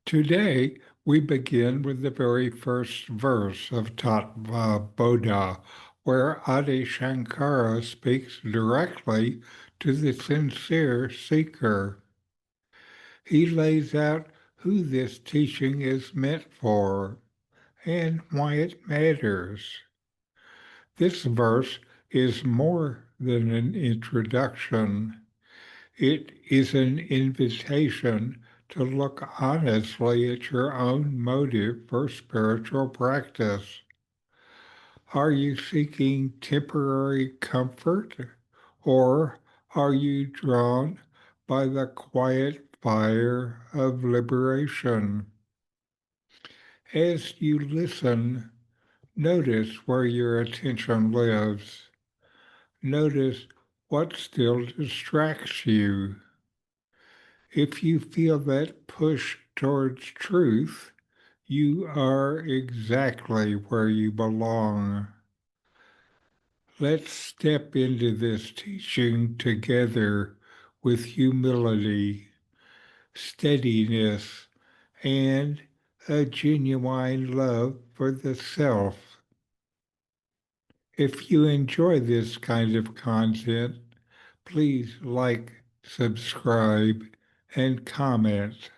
Today, we begin with the very first verse of Tattva Bodha, where Adi Shankara speaks directly to the sincere seeker. He lays out who this teaching is meant for and why it matters. This verse is more than an introduction. It is an invitation to look honestly at your own motive for spiritual practice. Are you seeking temporary comfort, or are you drawn by the quiet fire of liberation? As you listen, notice where your attention lives. Notice what still distracts you. If you feel that push towards truth, you are exactly where you belong. Let's step into this teaching together with humility, steadiness, and a genuine love for the self. If you enjoy this kind of content, please like, subscribe, and comment.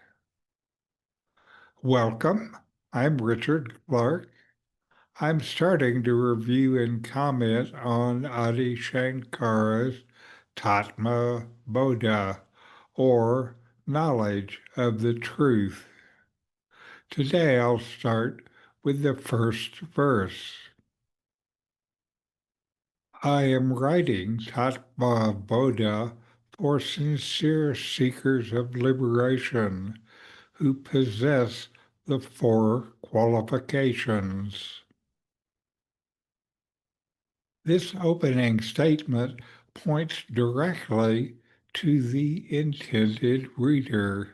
Welcome. I'm Richard Clarke. I'm starting to review and comment on Adi Shankara's Tattva Bodha, or knowledge of the truth. Today I'll start with the first verse. I am writing Tattva Bodha for sincere seekers of liberation who possess the four qualifications. This opening statement points directly to the intended reader.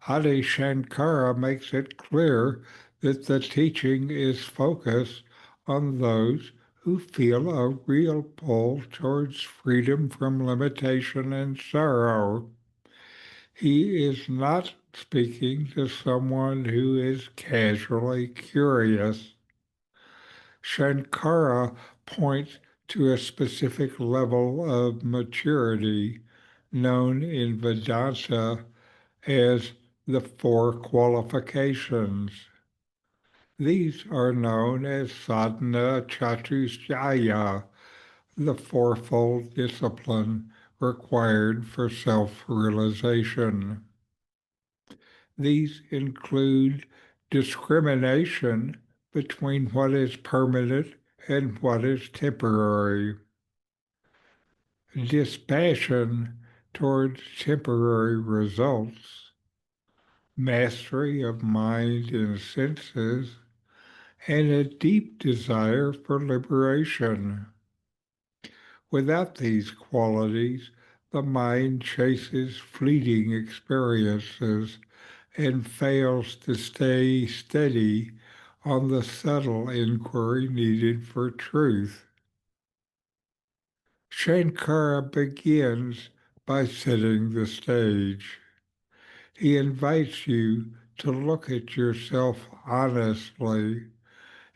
Adi Shankara makes it clear that the teaching is focused on those who feel a real pull towards freedom from limitation and sorrow. He is not speaking to someone who is casually curious. Sankara points to a specific level of maturity known in Vedanta as the four qualifications. These are known as Sādhana Chatuṣṭaya, the fourfold discipline required for self-realization. These include discrimination between what is permanent and what is temporary, dispassion towards temporary results, mastery of mind and senses, and a deep desire for liberation. Without these qualities, the mind chases fleeting experiences and fails to stay steady on the subtle inquiry needed for truth. Shankara begins by setting the stage. He invites you to look at yourself honestly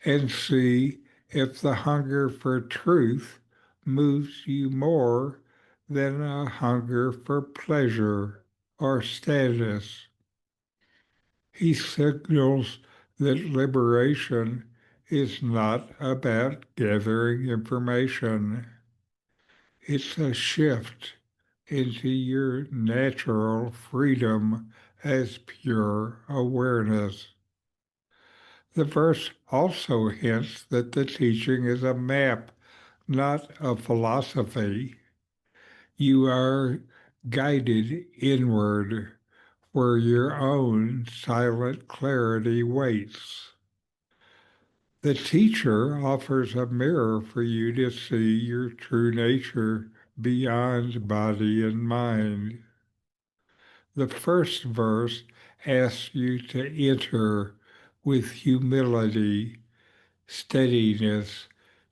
and see if the hunger for truth moves you more than a hunger for pleasure or status. He signals that liberation is not about gathering information. It's a shift into your natural freedom as pure awareness. The verse also hints that the teaching is a map, not a philosophy. You are guided inward, where your own silent clarity waits. The teacher offers a mirror for you to see your true nature beyond body and mind. The first verse asks you to enter with humility, steadiness,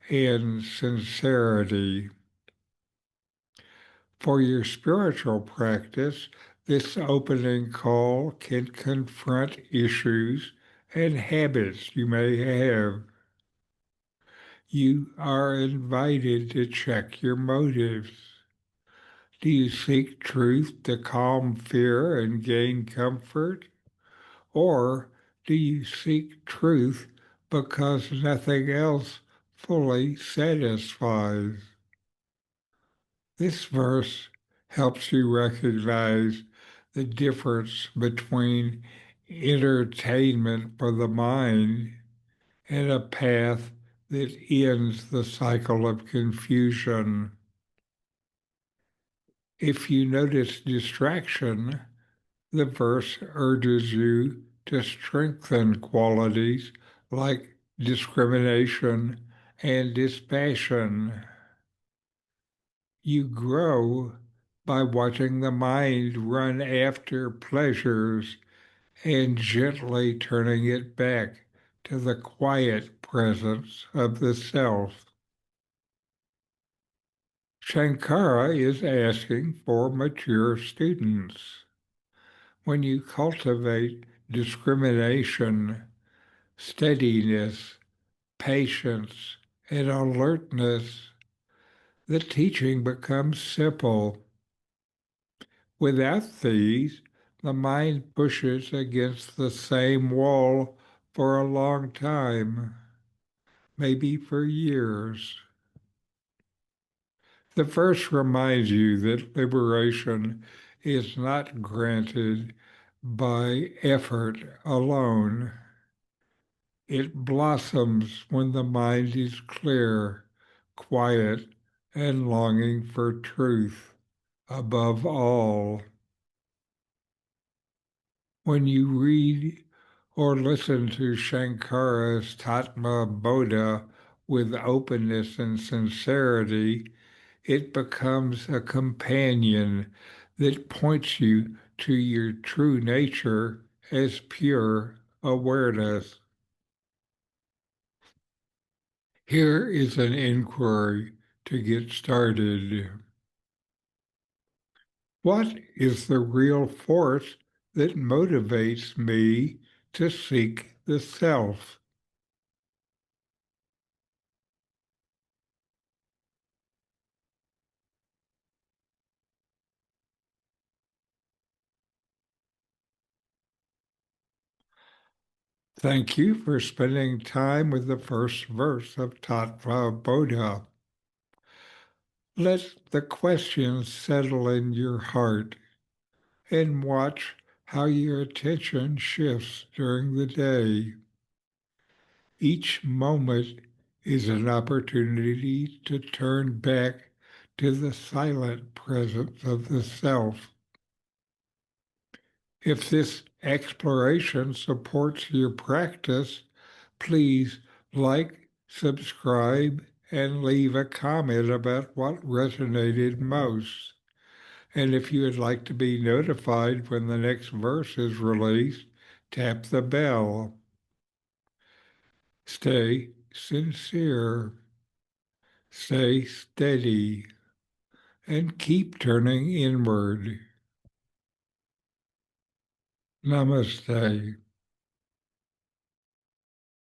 and sincerity. For your spiritual practice, This opening call can confront issues and habits you may have. You are invited to check your motives. Do you seek truth to calm fear and gain comfort? Or do you seek truth because nothing else fully satisfies? This verse helps you recognize the difference between entertainment for the mind and a path that ends the cycle of confusion. If you notice distraction, the verse urges you to strengthen qualities like discrimination and dispassion. You grow by watching the mind run after pleasures and gently turning it back to the quiet presence of the self. Sankara is asking for mature students. When you cultivate discrimination, steadiness, patience, and alertness, the teaching becomes simple. Without these, the mind pushes against the same wall for a long time, maybe for years. The verse reminds you that liberation is not granted by effort alone. It blossoms when the mind is clear, quiet, and longing for truth above all. When you read or listen to Shankara's Tattva Bodha with openness and sincerity, it becomes a companion that points you to your true nature as pure awareness. Here is an inquiry to get started. What is the real force that motivates me to seek the self? Thank you for spending time with the first verse of Tattva Bodha. Let the questions settle in your heart and watch how your attention shifts during the day. Each moment is an opportunity to turn back to the silent presence of the self. If this exploration supports your practice, please like, subscribe, and leave a comment about what resonated most. And if you would like to be notified when the next verse is released, tap the bell. Stay sincere, stay steady, and keep turning inward. Namaste.